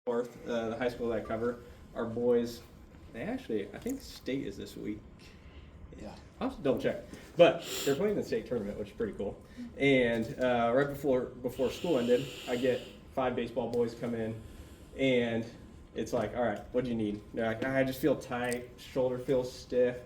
North, the high school that I cover, our boys, they actually, I think state is this week. Yeah. I'll have to double check. But they're playing the state tournament, which is pretty cool. And right before school ended, I get 5 baseball boys come in, and it's like, all right, what do you need? They're like, I just feel tight, shoulder feels stiff.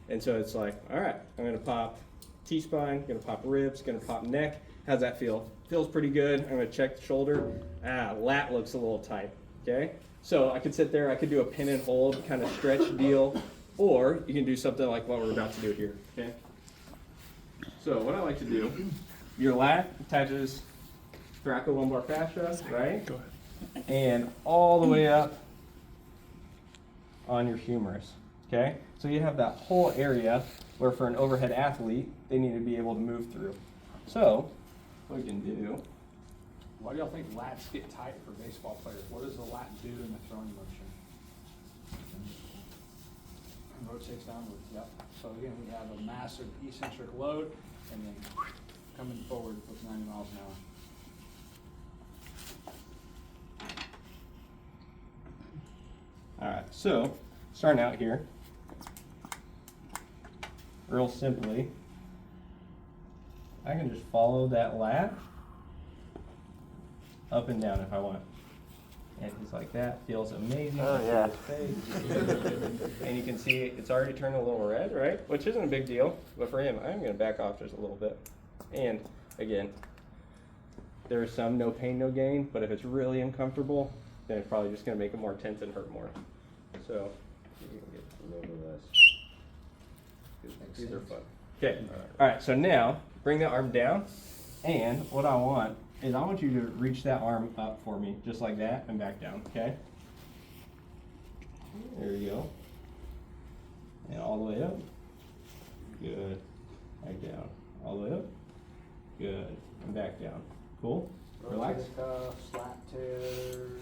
And so it's like, all right, I'm gonna pop T-spine, gonna pop ribs, gonna pop neck. How's that feel? Feels pretty good. I'm gonna check the shoulder. Lat looks a little tight, okay? So I could sit there, I could do a pin and hold kind of stretch deal, or you can do something like what we're about to do here, okay? So what I like to do, your lat attaches thoracolumbar fascia, right? Go ahead. And all the way up on your humerus, okay? So you have that whole area where for an overhead athlete, they need to be able to move through. So what we can do, Why do y'all think lats get tight for baseball players? What does the lat do in the throwing motion? Rotates downward, yep. So again, we have a massive eccentric load and then coming forward with 90 miles an hour. all right, so starting out here, real simply, I can just follow that lat up and down if I want. And he's like, that feels amazing. Oh, yeah. And you can see it's already turned a little red, right? Which isn't a big deal, but for him, I'm gonna back off just a little bit. And again, there is some no pain, no gain, but if it's really uncomfortable, then it's probably just gonna make it more tense and hurt more. So, you can get a little bit of this. These are fun. Okay, all right, so now, bring the arm down, and what I want is I want you to reach that arm up for me, just like that, and back down, okay? There you go. And all the way up. Good. Back down. All the way up. Good. And back down. Cool? Relax. Rotator cuff, slat tears,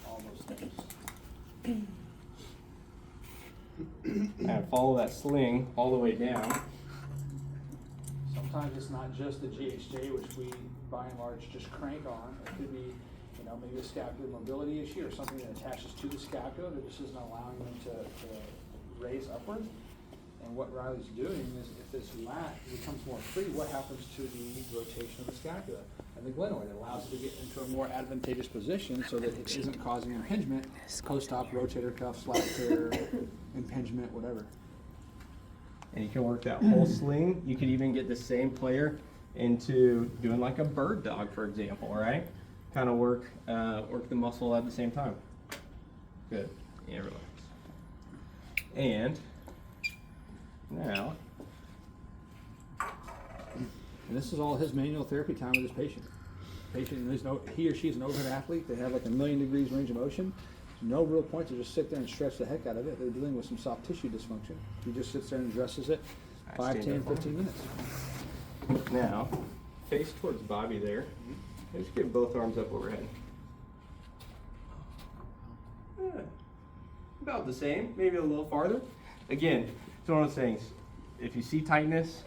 all those things. And follow that sling all the way down. Sometimes it's not just the GHJ, which we by and large just crank on. It could be, maybe a scapular mobility issue or something that attaches to the scapula that just isn't allowing them to raise upward. And what Riley's doing is if this lat becomes more free, what happens to the rotation of the scapula and the glenoid? It allows it to get into a more advantageous position so that it isn't causing impingement, post-op rotator cuff, slat tear, impingement, whatever. And you can work that whole sling. You could even get the same player into doing like a bird dog, for example, all right? Kind of work the muscle at the same time. Good. Yeah, relax. And now, And this is all his manual therapy time with his patient. He or she is an overhead athlete. They have like 1,000,000 degrees range of motion. No real point to just sit there and stretch the heck out of it. They're dealing with some soft tissue dysfunction. He just sits there and addresses it 5, 10, 15 minutes. now, face towards Bobby there. Just get both arms up overhead. Yeah. About the same, maybe a little farther. Again, it's one of those things. If you see tightness,